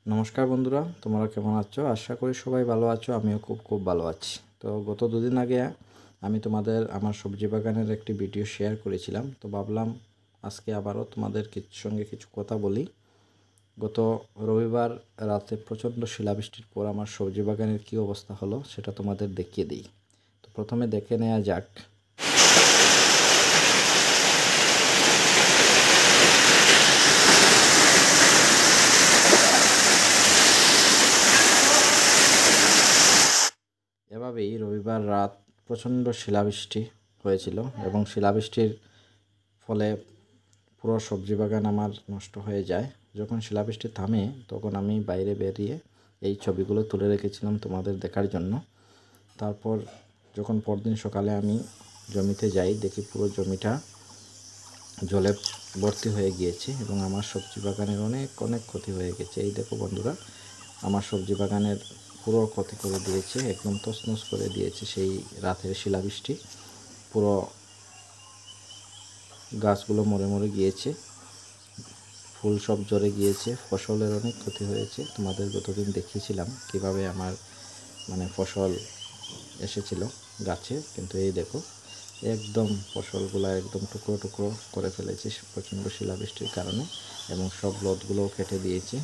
নমস্কার বন্ধুরা, তোমরা কেমন আছো? আশা করি সবাই ভালো আছো। আমিও খুব ভালো আছি। তো গত দুদিন আগে আমি তোমাদের আমার সবজি বাগানের একটি ভিডিও শেয়ার করেছিলাম। তো ভাবলাম আজকে আবারও তোমাদের সঙ্গে কিছু কথা বলি। গত রবিবার রাতে প্রচণ্ড শিলাবৃষ্টির পর আমার সবজি বাগানের কী অবস্থা হলো সেটা তোমাদের দেখিয়ে দিই। তো প্রথমে দেখে নেওয়া যাক। এভাবেই রবিবার রাত প্রচণ্ড শিলাবৃষ্টি হয়েছিল এবং শিলাবৃষ্টির ফলে পুরো সবজি বাগান আমার নষ্ট হয়ে যায়। যখন শিলাবৃষ্টি থামে তখন আমি বাইরে বেরিয়ে এই ছবিগুলো তুলে রেখেছিলাম তোমাদের দেখার জন্য। তারপর যখন পরদিন সকালে আমি জমিতে যাই, দেখি পুরো জমিটা জলে ভর্তি হয়ে গিয়েছে এবং আমার সবজি বাগানের অনেক ক্ষতি হয়ে গেছে। এই দেখো বন্ধুরা, আমার সবজি বাগানের পুরো ক্ষতি করে দিয়েছে, একদম তছনছ করে দিয়েছে সেই রাতের শিলাবৃষ্টি। পুরো গাছগুলো মরে গিয়েছে, ফুল সব ঝরে গিয়েছে, ফসলের অনেক ক্ষতি হয়েছে। তোমাদের গতদিন দেখিয়েছিলাম কিভাবে আমার ফসল এসেছিল গাছে, কিন্তু এই দেখো একদম ফসলগুলো একদম টুকরো টুকরো করে ফেলেছে প্রচণ্ড শিলাবৃষ্টির কারণে, এবং সব লতগুলোও কেটে দিয়েছে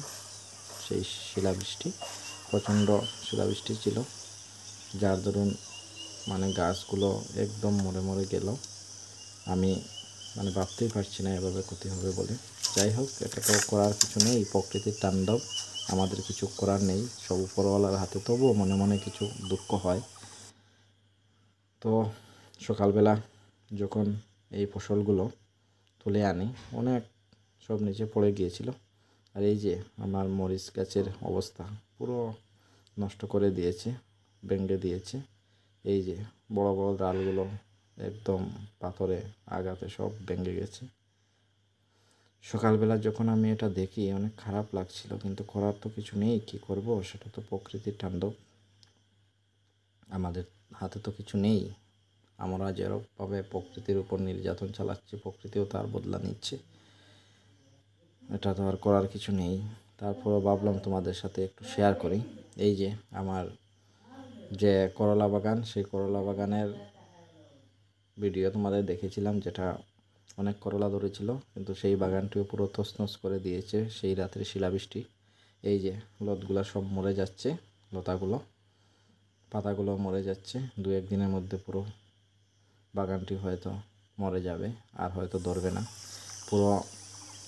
সেই শিলাবৃষ্টি। প্রচণ্ড শিলাবৃষ্টি ছিল, যার দরুন গাছগুলো একদম মরে গেল। আমি ভাবতেই পারছি না এভাবে ক্ষতি হবে বলে। যাই হোক, এটা তো করার কিছু নেই, প্রকৃতির তাণ্ডব, আমাদের কিছু করার নেই, সব উপরওয়ালার হাতে। তবুও মনে কিছু দুঃখ হয়। তো সকালবেলা যখন এই ফসলগুলো তুলে আনি, অনেক সব নিচে পড়ে গিয়েছিল। আর এই যে আমার মরিচ গাছের অবস্থা পুরো নষ্ট করে দিয়েছে, ভেঙে দিয়েছে। এই যে বড় বড় ডালগুলো একদম পাথরে আঘাতে সব ভেঙে গেছে। সকালবেলা যখন আমি এটা দেখি অনেক খারাপ লাগছিল, কিন্তু করার তো কিছু নেই। কি করব, সেটা তো প্রকৃতির তাণ্ডব, আমাদের হাতে তো কিছু নেই। আমরা যেরকমভাবে প্রকৃতির উপর নির্যাতন চালাচ্ছি, প্রকৃতিও তার বদলা নিচ্ছে। এটা তো আর করার কিছু নেই। তারপরও ভাবলাম তোমাদের সাথে একটু শেয়ার করি। এই যে আমার যে করলা বাগান, সেই করলা বাগানের ভিডিও তোমাদের দেখেছিলাম, যেটা অনেক করলা ধরেছিল, কিন্তু সেই বাগানটিও পুরো তছনছ করে দিয়েছে সেই রাতের শিলাবৃষ্টি। এই যে লতগুলো সব মরে যাচ্ছে, লতাগুলো পাতাগুলো মরে যাচ্ছে। 2-1 দিনের মধ্যে পুরো বাগানটি হয়তো মরে যাবে, আর হয়তো ধরবে না। পুরো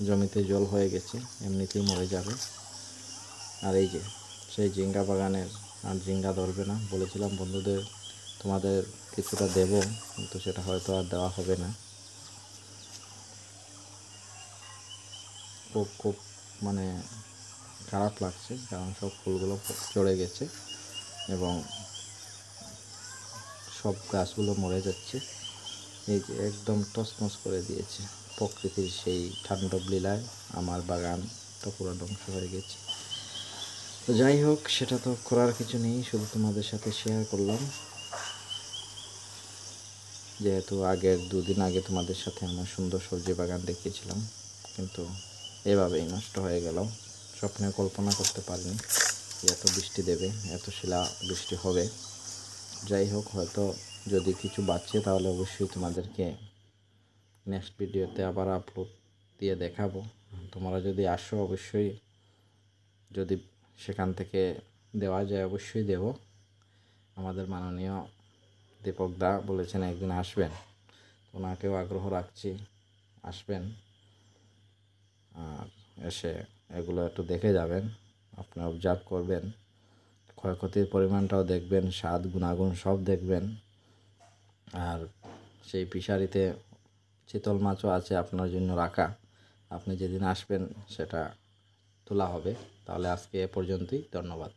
জমিতে জল হয়ে গেছে, এমনিতেই মরে যাবে। আর এই যে সেই ঝিঙ্গা বাগানের আর ঝিঙ্গা ধরবে না। বলেছিলাম বন্ধুদের তোমাদের কিছুটা দেব, কিন্তু সেটা হয়তো আর দেওয়া হবে না। খুব খারাপ লাগছে, কারণ সব ফুলগুলো চড়ে গেছে এবং সব গাছগুলো মরে যাচ্ছে। এই যে একদম তছনছ করে দিয়েছে প্রকৃতির সেই তাণ্ডব লীলায়। আমার বাগানটা পুরো ধ্বংস হয়ে গেছে। তো যাই হোক, সেটা তো করার কিছু নেই, শুধু তোমাদের সাথে শেয়ার করলাম। যেহেতু আগের 2 দিন আগে তোমাদের সাথে আমার সুন্দর সবজি বাগান দেখিয়েছিলাম, কিন্তু এভাবেই নষ্ট হয়ে গেল। স্বপ্নে কল্পনা করতে পারিনি যে এত বৃষ্টি দেবে, এত শিলা বৃষ্টি হবে। যাই হোক, হয়তো যদি কিছু বাঁচে তাহলে অবশ্যই তোমাদেরকে নেক্সট ভিডিওতে আবার আপলোড দিয়ে দেখাবো। তোমরা যদি আসো, অবশ্যই যদি সেখান থেকে দেওয়া যায় অবশ্যই দেব। আমাদের মাননীয় দীপক দা বলেছেন একদিন আসবেন, ওনাকেও আগ্রহ রাখছি, আসবেন আর এসে এগুলো একটু দেখে যাবেন। আপনি অবজার্ভ করবেন, ক্ষয়ক্ষতির পরিমাণটাও দেখবেন, স্বাদ গুণাগুণ সব দেখবেন। আর সেই ফিশারিতে চিতল মাছও আছে আপনার জন্য রাখা, আপনি যেদিন আসবেন সেটা তোলা হবে। তাহলে আজকে এ পর্যন্তই, ধন্যবাদ।